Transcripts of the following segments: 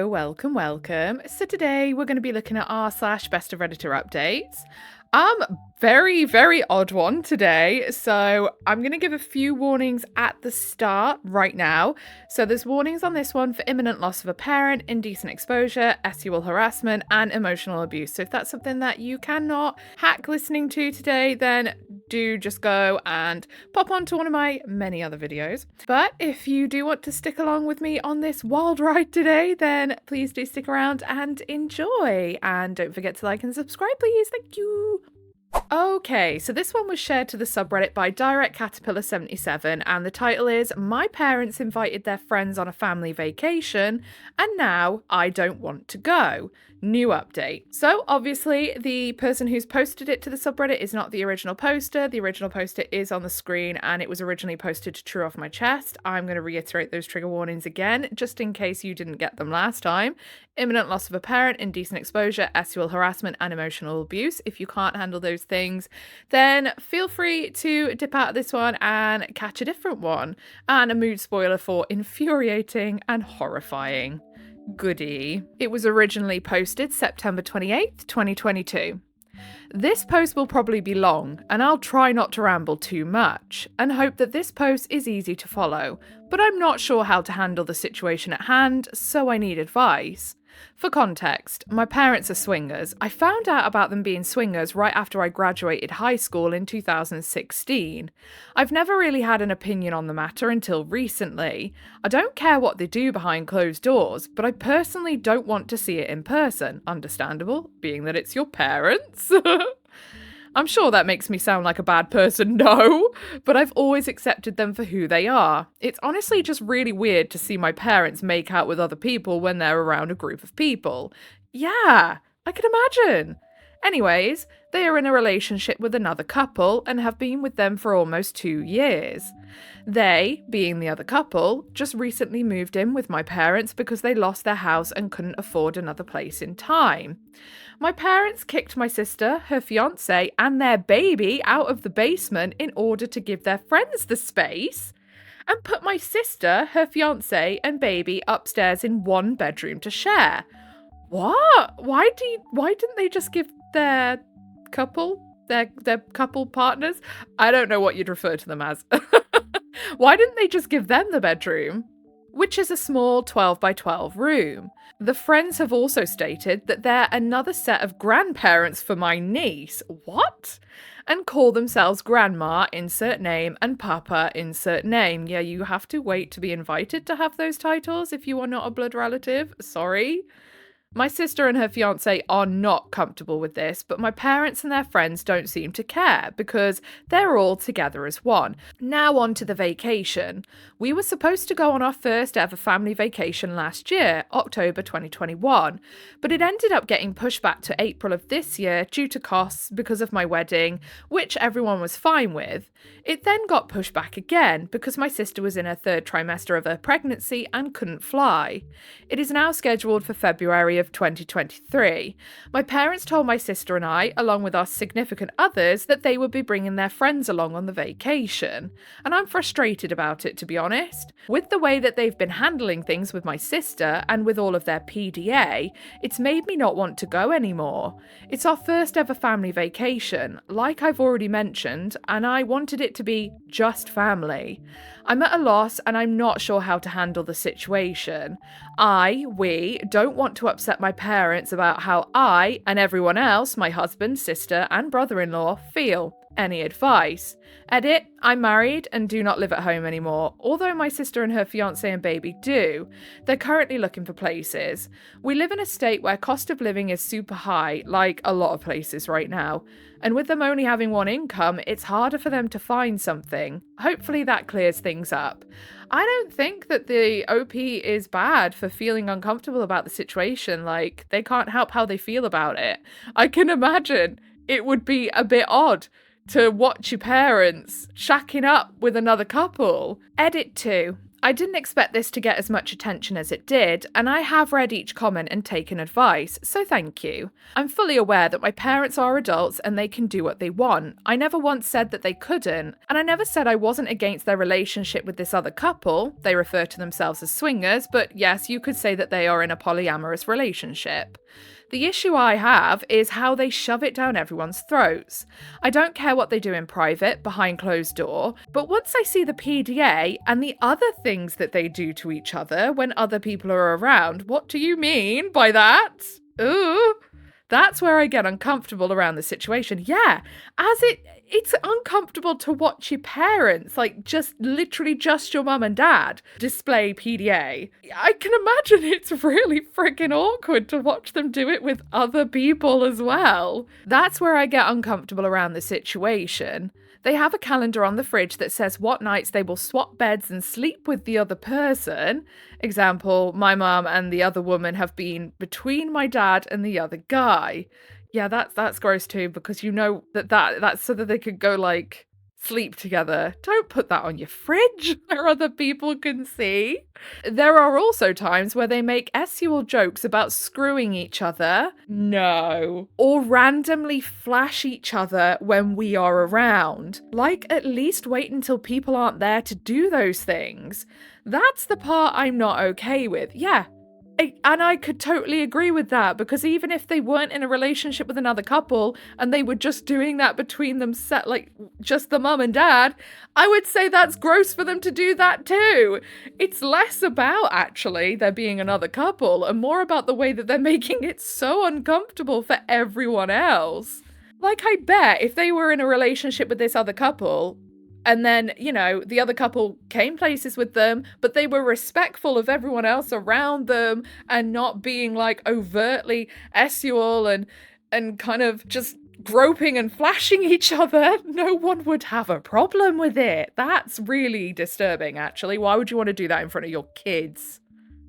Welcome. So today we're going to be looking at r/best of Redditor updates. Very odd one today. So I'm going to give a few warnings at the start right now. So there's warnings on this one for imminent loss of a parent, indecent exposure, sexual harassment, and emotional abuse. So if that's something that you cannot hack listening to today, then do just go and pop onto one of my many other videos. But if you do want to stick along with me on this wild ride today, then please do stick around and enjoy. And don't forget to like and subscribe, please. Thank you. Okay, so this one was shared to the subreddit by DirectCaterpillar77, and the title is "My Parents Invited Their Friends on a Family Vacation, and Now I Don't Want to Go." New update. So obviously the person who's posted it to the subreddit is not the original poster. The original poster is on the screen and it was originally posted to True Off My Chest. I'm going to reiterate those trigger warnings again, just in case you didn't get them last time. Imminent loss of a parent, indecent exposure, sexual harassment, and emotional abuse. If you can't handle those things, then feel free to dip out of this one and catch a different one. And a mood spoiler for infuriating and horrifying. Goody. It was originally posted September 28th, 2022. This post will probably be long, and I'll try not to ramble too much, and hope that this post is easy to follow, but I'm not sure how to handle the situation at hand, so I need advice. For context, my parents are swingers. I found out about them being swingers right after I graduated high school in 2016. I've never really had an opinion on the matter until recently. I don't care what they do behind closed doors, but I personally don't want to see it in person. Understandable, being that it's your parents. I'm sure that makes me sound like a bad person, no, but I've always accepted them for who they are. It's honestly just really weird to see my parents make out with other people when they're around a group of people. Yeah, I can imagine. Anyways, they are in a relationship with another couple and have been with them for almost 2 years. They, being the other couple, just recently moved in with my parents because they lost their house and couldn't afford another place in time. My parents kicked my sister, her fiancé, and their baby out of the basement in order to give their friends the space, and put my sister, her fiancé, and baby upstairs in one bedroom to share. What? Why didn't they just give their couple, their couple partners? I don't know what you'd refer to them as. Why didn't they just give them the bedroom? Which is a small 12 by 12 room. The friends have also stated that they're another set of grandparents for my niece. What? And call themselves Grandma, insert name, and Papa, insert name. Yeah, you have to wait to be invited to have those titles if you are not a blood relative. Sorry. My sister and her fiancé are not comfortable with this, but my parents and their friends don't seem to care because they're all together as one. Now on to the vacation. We were supposed to go on our first ever family vacation last year, October 2021, but it ended up getting pushed back to April of this year due to costs because of my wedding, which everyone was fine with. It then got pushed back again because my sister was in her 3rd trimester of her pregnancy and couldn't fly. It is now scheduled for February of 2023. My parents told my sister and I, along with our significant others, that they would be bringing their friends along on the vacation. And I'm frustrated about it, to be honest. With the way that they've been handling things with my sister and with all of their PDA, it's made me not want to go anymore. It's our first ever family vacation, like I've already mentioned, and I wanted it to be just family. I'm at a loss and I'm not sure how to handle the situation. We don't want to upset my parents about how I and everyone else, my husband, sister, and brother-in-law, feel. Any advice? Edit, I'm married and do not live at home anymore, although my sister and her fiancé and baby do. They're currently looking for places. We live in a state where cost of living is super high, like a lot of places right now. And with them only having one income, it's harder for them to find something. Hopefully that clears things up. I don't think that the OP is bad for feeling uncomfortable about the situation. Like, they can't help how they feel about it. I can imagine it would be a bit odd to watch your parents shacking up with another couple. Edit 2. I didn't expect this to get as much attention as it did, and I have read each comment and taken advice, so thank you. I'm fully aware that my parents are adults and they can do what they want. I never once said that they couldn't, and I never said I wasn't against their relationship with this other couple. They refer to themselves as swingers, but yes, you could say that they are in a polyamorous relationship. The issue I have is how they shove it down everyone's throats. I don't care what they do in private, behind closed door, but once I see the PDA and the other things that they do to each other when other people are around, what do you mean by that? Ooh. That's where I get uncomfortable around the situation. Yeah, it's uncomfortable to watch your parents, like literally just your mum and dad, display PDA. I can imagine it's really freaking awkward to watch them do it with other people as well. That's where I get uncomfortable around the situation. They have a calendar on the fridge that says what nights they will swap beds and sleep with the other person. Example, my mum and the other woman have been between my dad and the other guy. Yeah, that's gross too, because you know that's so that they could go like sleep together. Don't put that on your fridge where other people can see. There are also times where they make SUL jokes about screwing each other. No. Or randomly flash each other when we are around. Like, at least wait until people aren't there to do those things. That's the part I'm not okay with. Yeah. And I could totally agree with that, because even if they weren't in a relationship with another couple and they were just doing that between them, like just the mum and dad, I would say that's gross for them to do that too. It's less about actually there being another couple and more about the way that they're making it so uncomfortable for everyone else. Like, I bet if they were in a relationship with this other couple, and then, you know, the other couple came places with them, but they were respectful of everyone else around them and not being like overtly SUL and kind of just groping and flashing each other, no one would have a problem with it. That's really disturbing, actually. Why would you want to do that in front of your kids,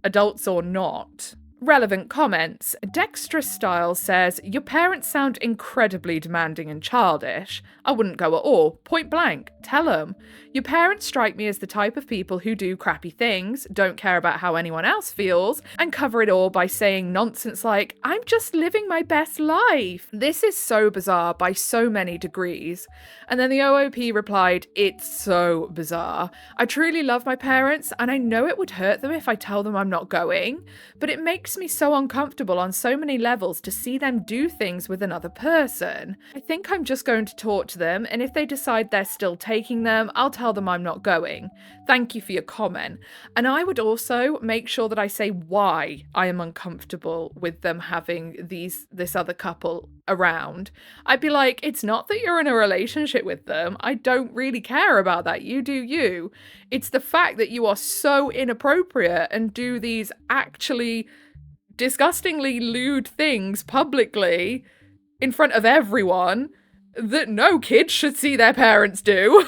adults or not? Relevant comments. Dexterous Style says, your parents sound incredibly demanding and childish. I wouldn't go at all. Point blank. Tell them. Your parents strike me as the type of people who do crappy things, don't care about how anyone else feels, and cover it all by saying nonsense like, I'm just living my best life. This is so bizarre by so many degrees. And then the OOP replied, it's so bizarre. I truly love my parents, and I know it would hurt them if I tell them I'm not going, but it makes me so uncomfortable on so many levels to see them do things with another person. I think I'm just going to talk to them, and if they decide they're still taking them, I'll tell them I'm not going. Thank you for your comment. And I would also make sure that I say why I am uncomfortable with them having this other couple around. I'd be like, it's not that you're in a relationship with them. I don't really care about that. You do you. It's the fact that you are so inappropriate and do these actually disgustingly lewd things publicly in front of everyone that no kid should see their parents do,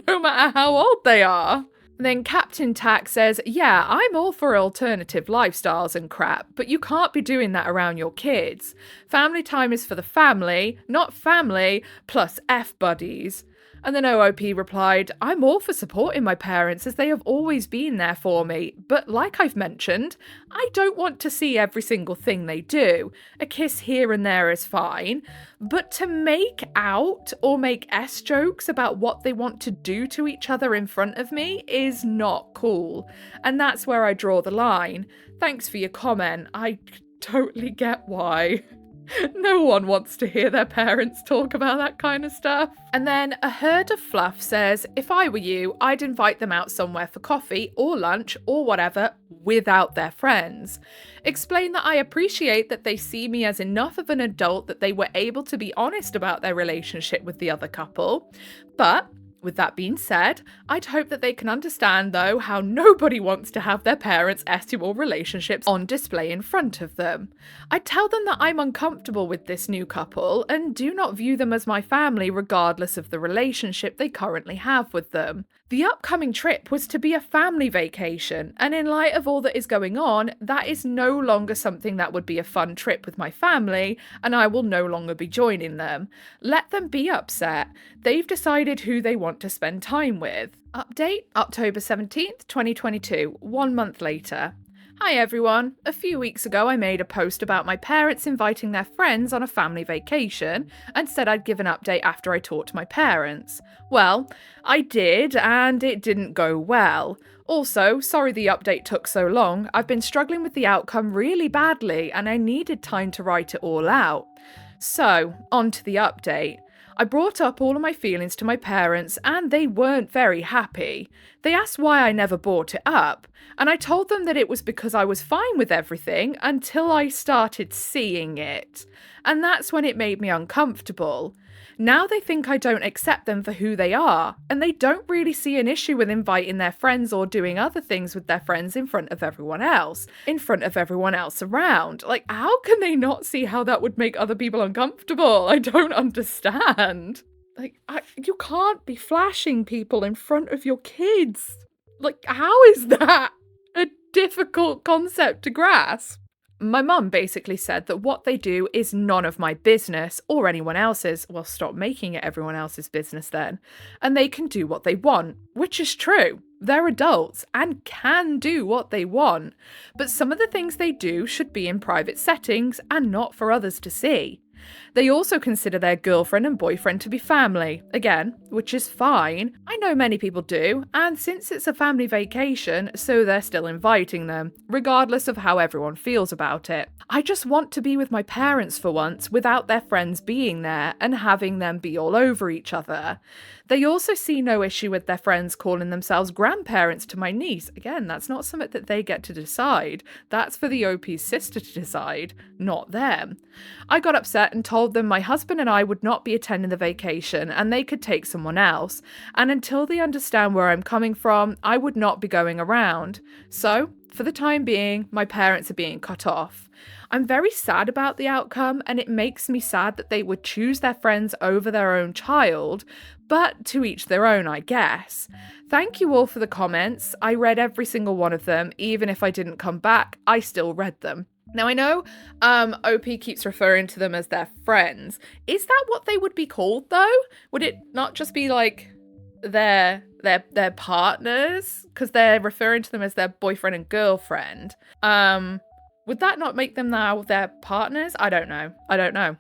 no matter how old they are. Then Captain Tack says, yeah, I'm all for alternative lifestyles and crap, but you can't be doing that around your kids. Family time is for the family, not family plus F-buddies. And then OOP replied, I'm all for supporting my parents as they have always been there for me, but like I've mentioned, I don't want to see every single thing they do. A kiss here and there is fine, but to make out or make S jokes about what they want to do to each other in front of me is not cool. And that's where I draw the line. Thanks for your comment. I totally get why. No one wants to hear their parents talk about that kind of stuff. And then A Herd of Fluff says, if I were you, I'd invite them out somewhere for coffee or lunch or whatever without their friends. Explain that I appreciate that they see me as enough of an adult that they were able to be honest about their relationship with the other couple. But with that being said, I'd hope that they can understand, though, how nobody wants to have their parents' SUL relationships on display in front of them. I'd tell them that I'm uncomfortable with this new couple and do not view them as my family regardless of the relationship they currently have with them. The upcoming trip was to be a family vacation, and in light of all that is going on, that is no longer something that would be a fun trip with my family, and I will no longer be joining them. Let them be upset. They've decided who they want to spend time with. Update October 17th, 2022, 1 month later. Hi everyone. A few weeks ago I made a post about my parents inviting their friends on a family vacation and said I'd give an update after I talked to my parents. Well, I did, and it didn't go well. Also, sorry the update took so long. I've been struggling with the outcome really badly and I needed time to write it all out. So, on to the update. I brought up all of my feelings to my parents and they weren't very happy. They asked why I never brought it up, and I told them that it was because I was fine with everything until I started seeing it. And that's when it made me uncomfortable. Now they think I don't accept them for who they are, and they don't really see an issue with inviting their friends or doing other things with their friends in front of everyone else around. Like, how can they not see how that would make other people uncomfortable? I don't understand. Like, you can't be flashing people in front of your kids. Like, how is that a difficult concept to grasp? My mum basically said that what they do is none of my business or anyone else's. Well, stop making it everyone else's business then. And they can do what they want, which is true. They're adults and can do what they want. But some of the things they do should be in private settings and not for others to see. They also consider their girlfriend and boyfriend to be family, again, which is fine. I know many people do, and since it's a family vacation, so they're still inviting them, regardless of how everyone feels about it. I just want to be with my parents for once without their friends being there and having them be all over each other. They also see no issue with their friends calling themselves grandparents to my niece. Again, that's not something that they get to decide. That's for the OP's sister to decide, not them. I got upset and told them my husband and I would not be attending the vacation and they could take someone else. And until they understand where I'm coming from, I would not be going around. So, for the time being, my parents are being cut off. I'm very sad about the outcome, and it makes me sad that they would choose their friends over their own child, but to each their own, I guess. Thank you all for the comments. I read every single one of them. Even if I didn't come back, I still read them. Now, I know OP keeps referring to them as their friends. Is that what they would be called, though? Would it not just be like their partners? Because they're referring to them as their boyfriend and girlfriend. Would that not make them now their partners? I don't know.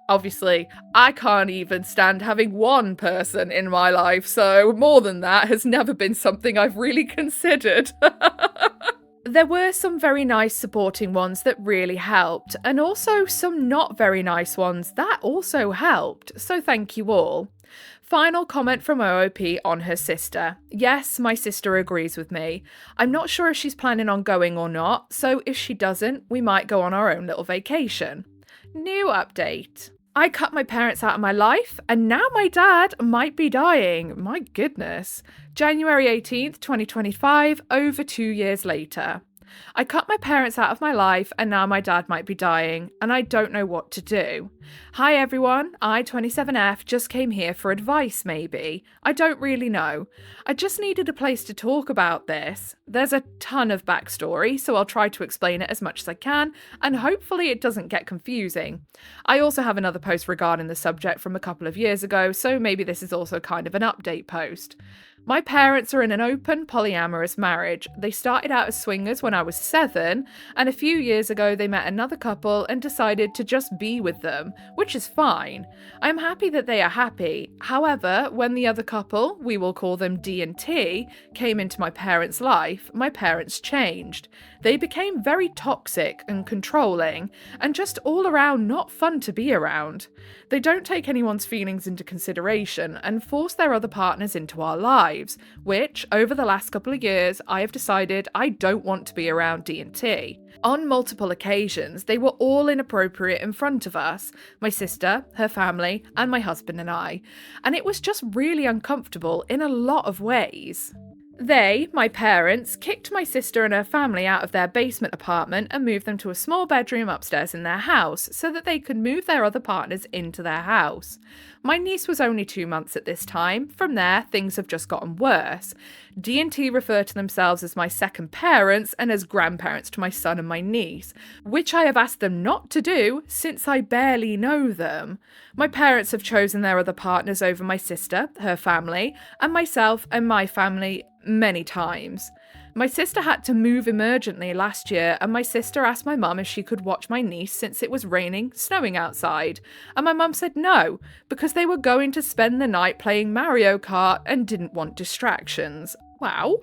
Obviously, I can't even stand having one person in my life, so more than that has never been something I've really considered. There were some very nice supporting ones that really helped, and also some not very nice ones that also helped, so thank you all. Final comment from OOP on her sister. Yes, my sister agrees with me. I'm not sure if she's planning on going or not, so if she doesn't, we might go on our own little vacation. New update. I cut my parents out of my life, and now my dad might be dying. My goodness. January 18th, 2025, over 2 years later. I cut my parents out of my life and now my dad might be dying and I don't know what to do. Hi everyone, I 27F just came here for advice maybe. I don't really know. I just needed a place to talk about this. There's a ton of backstory, so I'll try to explain it as much as I can and hopefully it doesn't get confusing. I also have another post regarding the subject from a couple of years ago, so maybe this is also kind of an update post. My parents are in an open polyamorous marriage. They started out as swingers when I was 7, and a few years ago they met another couple and decided to just be with them, which is fine. I'm happy that they are happy. However, when the other couple, we will call them D and T, came into my parents' life, my parents changed. They became very toxic and controlling, and just all around not fun to be around. They don't take anyone's feelings into consideration and force their other partners into our lives, which, over the last couple of years, I have decided I don't want to be around D&T. On multiple occasions, they were all inappropriate in front of us, my sister, her family, and my husband and I, and it was just really uncomfortable in a lot of ways. They, my parents, kicked my sister and her family out of their basement apartment and moved them to a small bedroom upstairs in their house so that they could move their other partners into their house. My niece was only 2 months at this time. From there, things have just gotten worse. D&T refer to themselves as my second parents and as grandparents to my son and my niece, which I have asked them not to do since I barely know them. My parents have chosen their other partners over my sister, her family, and myself and my family many times. My sister had to move emergently last year, and my sister asked my mum if she could watch my niece since it was raining, snowing outside. And my mum said no, because they were going to spend the night playing Mario Kart and didn't want distractions. Wow.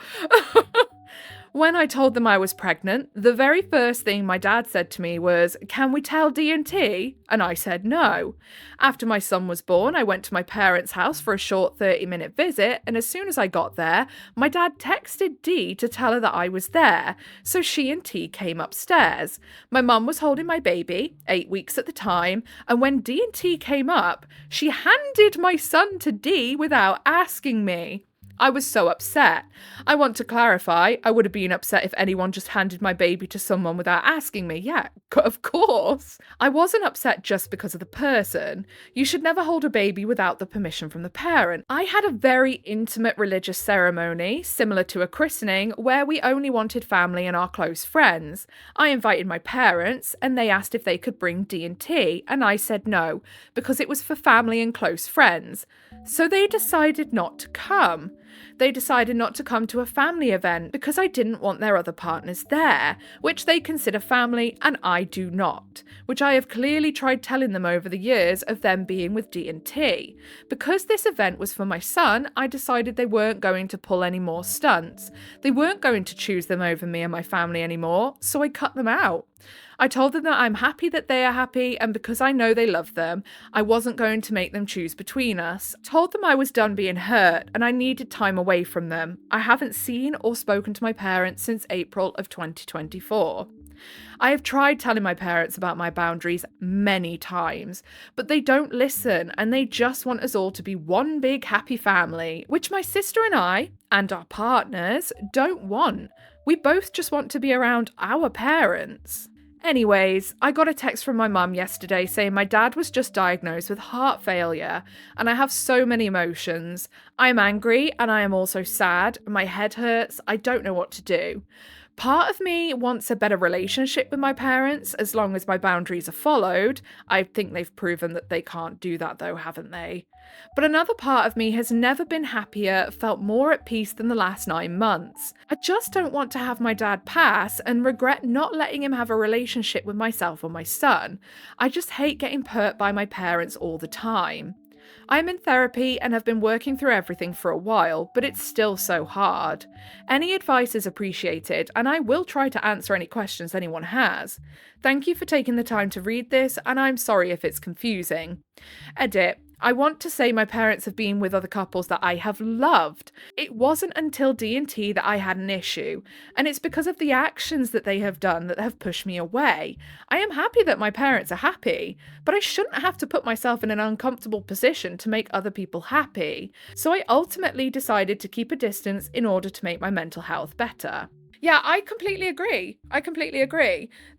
When I told them I was pregnant, the very first thing my dad said to me was, "Can we tell D&T?" And I said no. After my son was born, I went to my parents' house for a short 30-minute visit, and as soon as I got there, my dad texted Dee to tell her that I was there, so she and T came upstairs. My mum was holding my baby, 8 weeks at the time, and when D&T came up, she handed my son to Dee without asking me. I was so upset. I want to clarify, I would have been upset if anyone just handed my baby to someone without asking me. Yeah, of course. I wasn't upset just because of the person. You should never hold a baby without the permission from the parent. I had a very intimate religious ceremony, similar to a christening, where we only wanted family and our close friends. I invited my parents, and they asked if they could bring D&T, and I said no, because it was for family and close friends. So they decided not to come. They decided not to come to a family event because I didn't want their other partners there, which they consider family and I do not, which I have clearly tried telling them over the years of them being with D&T. Because this event was for my son, I decided they weren't going to pull any more stunts. They weren't going to choose them over me and my family anymore, so I cut them out. I told them that I'm happy that they are happy, and because I know they love them, I wasn't going to make them choose between us. Told them I was done being hurt and I needed time away from them. I haven't seen or spoken to my parents since April of 2024. I have tried telling my parents about my boundaries many times, but they don't listen and they just want us all to be one big happy family, which my sister and I, and our partners, don't want. We both just want to be around our parents. Anyways, I got a text from my mum yesterday saying my dad was just diagnosed with heart failure, and I have so many emotions. I am angry and I am also sad. My head hurts. I don't know what to do. Part of me wants a better relationship with my parents as long as my boundaries are followed. I think they've proven that they can't do that though, haven't they? But another part of me has never been happier, felt more at peace than the last 9 months. I just don't want to have my dad pass and regret not letting him have a relationship with myself or my son. I just hate getting hurt by my parents all the time. I am in therapy and have been working through everything for a while, but it's still so hard. Any advice is appreciated, and I will try to answer any questions anyone has. Thank you for taking the time to read this, and I'm sorry if it's confusing. Edit. I want to say my parents have been with other couples that I have loved. It wasn't until D&T that I had an issue, and it's because of the actions that they have done that have pushed me away. I am happy that my parents are happy, but I shouldn't have to put myself in an uncomfortable position to make other people happy. So I ultimately decided to keep a distance in order to make my mental health better. Yeah, I completely agree.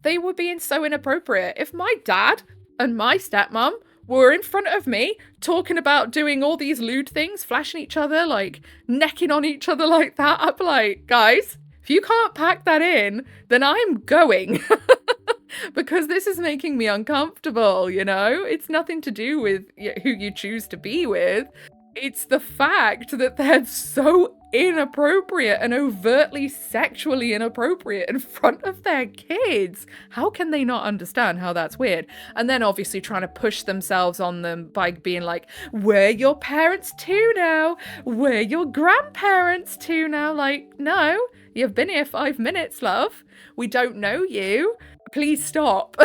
They were being so inappropriate. If my dad and my stepmom were in front of me talking about doing all these lewd things, flashing each other, like necking on each other like that, I'd be like, guys, if you can't pack that in, then I'm going. Because this is making me uncomfortable, you know? It's nothing to do with who you choose to be with. It's the fact that they're so inappropriate and overtly sexually inappropriate in front of their kids. How can they not understand how that's weird? And then obviously trying to push themselves on them by being like, we're your parents too now. We're your grandparents too now. Like, no, you've been here 5 minutes, love. We don't know you. Please stop.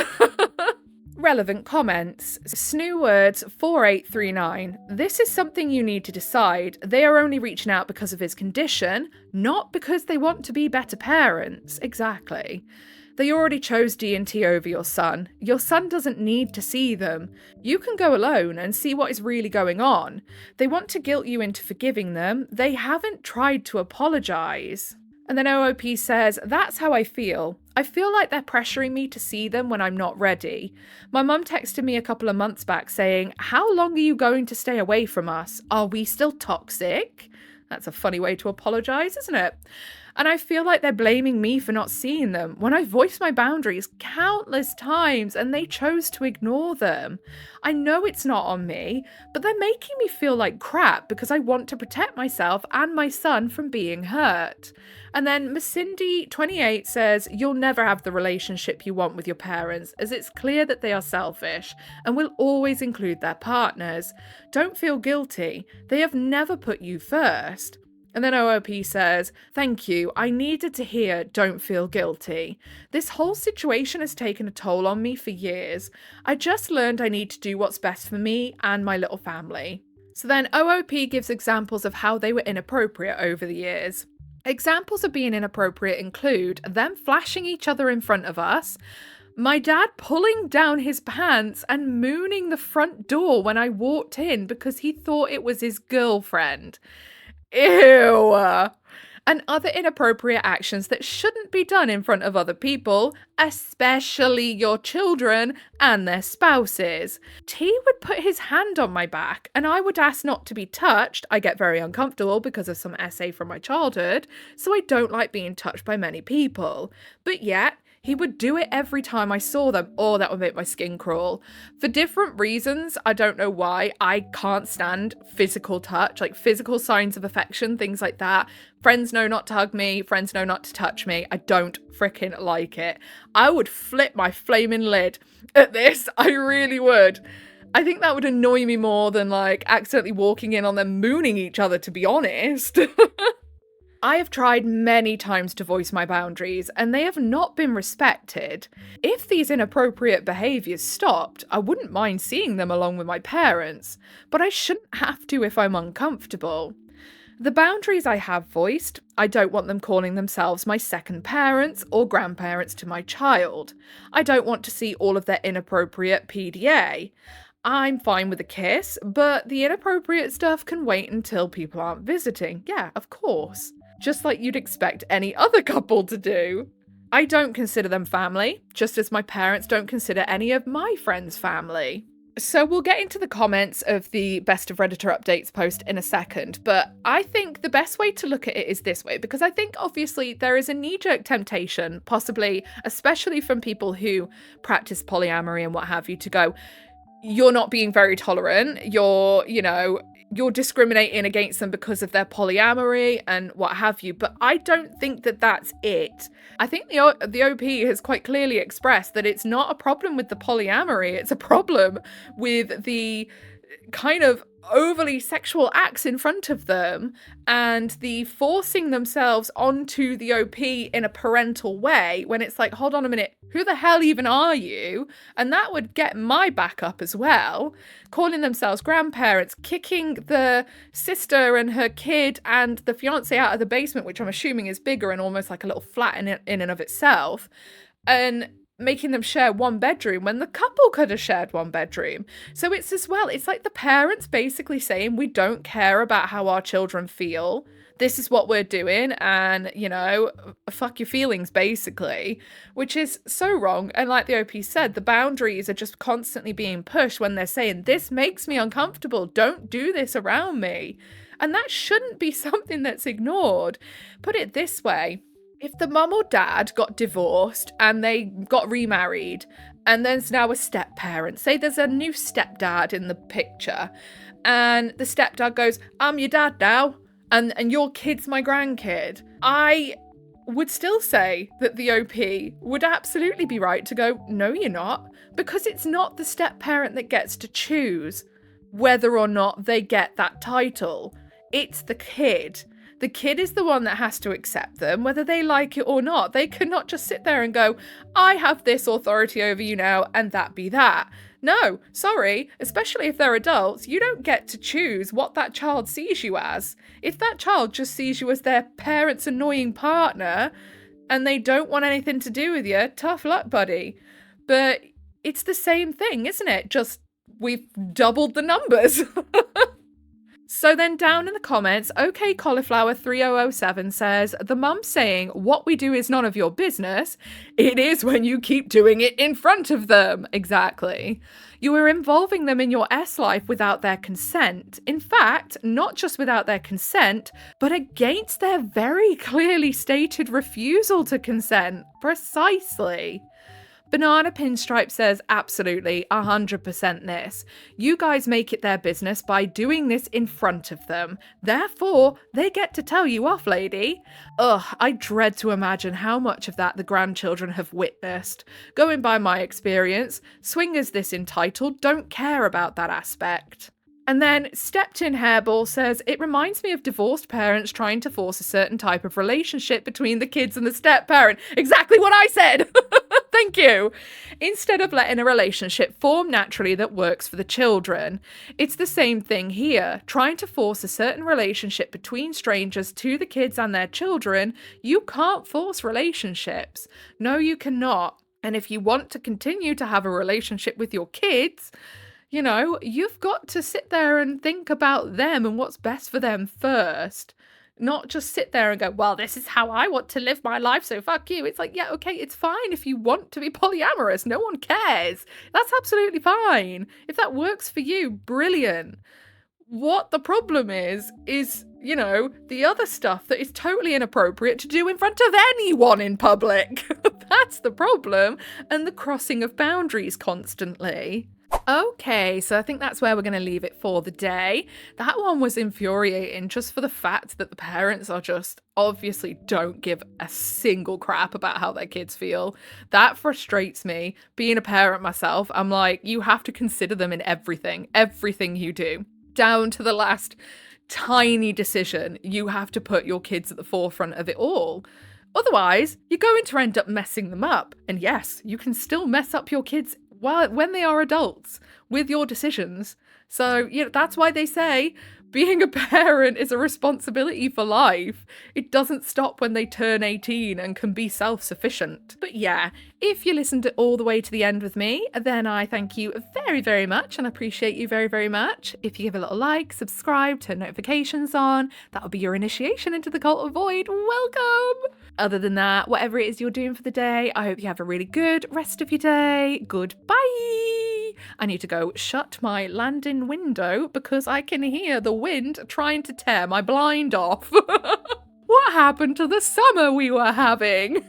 Relevant comments. Snoo Words 4839. This is something you need to decide. They are only reaching out because of his condition, not because they want to be better parents. Exactly. They already chose D&T over your son. Your son doesn't need to see them. You can go alone and see what is really going on. They want to guilt you into forgiving them. They haven't tried to apologise. And then OOP says, that's how I feel. I feel like they're pressuring me to see them when I'm not ready. My mum texted me a couple of months back saying, how long are you going to stay away from us? Are we still toxic? That's a funny way to apologise, isn't it? And I feel like they're blaming me for not seeing them when I voiced my boundaries countless times and they chose to ignore them. I know it's not on me, but they're making me feel like crap because I want to protect myself and my son from being hurt. And then Macindy28 says, you'll never have the relationship you want with your parents, as it's clear that they are selfish and will always include their partners. Don't feel guilty. They have never put you first. And then OOP says, thank you, I needed to hear don't feel guilty. This whole situation has taken a toll on me for years. I just learned I need to do what's best for me and my little family. So then OOP gives examples of how they were inappropriate over the years. Examples of being inappropriate include them flashing each other in front of us, my dad pulling down his pants and mooning the front door when I walked in because he thought it was his girlfriend. Ew. And other inappropriate actions that shouldn't be done in front of other people, especially your children and their spouses. T would put his hand on my back and I would ask not to be touched. I get very uncomfortable because of some essay from my childhood, so I don't like being touched by many people. But yet, he would do it every time I saw them. Oh, that would make my skin crawl. For different reasons, I don't know why, I can't stand physical touch, like physical signs of affection, things like that. Friends know not to hug me, friends know not to touch me. I don't freaking like it. I would flip my flaming lid at this. I really would. I think that would annoy me more than like accidentally walking in on them mooning each other, to be honest. I have tried many times to voice my boundaries and they have not been respected. If these inappropriate behaviours stopped, I wouldn't mind seeing them along with my parents, but I shouldn't have to if I'm uncomfortable. The boundaries I have voiced, I don't want them calling themselves my second parents or grandparents to my child. I don't want to see all of their inappropriate PDA. I'm fine with a kiss, but the inappropriate stuff can wait until people aren't visiting. Yeah, of course. Just like you'd expect any other couple to do. I don't consider them family, just as my parents don't consider any of my friends family. So we'll get into the comments of the Best of Redditor Updates post in a second, but I think the best way to look at it is this way, because I think obviously there is a knee-jerk temptation, possibly, especially from people who practice polyamory and what have you, to go, you're not being very tolerant, you're discriminating against them because of their polyamory and what have you. But I don't think that that's it. I think the OP has quite clearly expressed that it's not a problem with the polyamory. It's a problem with the kind of overly sexual acts in front of them and the forcing themselves onto the OP in a parental way when it's like, hold on a minute, who the hell even are you? And that would get my back up as well. Calling themselves grandparents, kicking the sister and her kid and the fiance out of the basement, which I'm assuming is bigger and almost like a little flat in and of itself, and making them share one bedroom when the couple could have shared one bedroom. So it's as well, it's like the parents basically saying, we don't care about how our children feel. This is what we're doing, and, fuck your feelings, basically, which is so wrong. And like the OP said, the boundaries are just constantly being pushed when they're saying, this makes me uncomfortable, don't do this around me. And that shouldn't be something that's ignored. Put it this way. If the mum or dad got divorced and they got remarried and there's now a step-parent, say there's a new stepdad in the picture and the stepdad goes, I'm your dad now and your kid's my grandkid, I would still say that the OP would absolutely be right to go, no, you're not, because it's not the step-parent that gets to choose whether or not they get that title. It's the kid. The kid is the one that has to accept them, whether they like it or not. They cannot just sit there and go, I have this authority over you now, and that be that. No, sorry, especially if they're adults, you don't get to choose what that child sees you as. If that child just sees you as their parent's annoying partner, and they don't want anything to do with you, tough luck, buddy. But it's the same thing, isn't it? Just we've doubled the numbers. So then down in the comments, OK Cauliflower 3007 says, the mum saying, what we do is none of your business. It is when you keep doing it in front of them. Exactly. You are involving them in your S life without their consent. In fact, not just without their consent, but against their very clearly stated refusal to consent. Precisely. Banana Pinstripe says, absolutely, 100% this. You guys make it their business by doing this in front of them. Therefore, they get to tell you off, lady. Ugh, I dread to imagine how much of that the grandchildren have witnessed. Going by my experience, swingers this entitled don't care about that aspect. And then Stepped In Hairball says, it reminds me of divorced parents trying to force a certain type of relationship between the kids and the step-parent. Exactly what I said! Thank you! Instead of letting a relationship form naturally that works for the children. It's the same thing here. Trying to force a certain relationship between strangers to the kids and their children. You can't force relationships. No, you cannot. And if you want to continue to have a relationship with your kids, you know, you've got to sit there and think about them and what's best for them first. Not just sit there and go, well, this is how I want to live my life, so fuck you. It's like, yeah, okay, it's fine if you want to be polyamorous. No one cares. That's absolutely fine. If that works for you, brilliant. What the problem is, you know, the other stuff that is totally inappropriate to do in front of anyone in public. That's the problem. And the crossing of boundaries constantly. Okay, so I think that's where we're going to leave it for the day. That one was infuriating just for the fact that the parents are just obviously don't give a single crap about how their kids feel. That frustrates me. Being a parent myself, I'm like, you have to consider them in everything you do, down to the last tiny decision. You have to put your kids at the forefront of it all. Otherwise, you're going to end up messing them up. And yes, you can still mess up your kids when they are adults with your decisions. So, you know, that's why they say being a parent is a responsibility for life. It doesn't stop when they turn 18 and can be self-sufficient. But yeah, if you listened all the way to the end with me, then I thank you very, very much and appreciate you very, very much. If you give a little like, subscribe, turn notifications on, that'll be your initiation into the cult of void. Welcome! Other than that, whatever it is you're doing for the day, I hope you have a really good rest of your day. Goodbye! I need to go shut my landing window because I can hear the wind trying to tear my blind off. What happened to the summer we were having?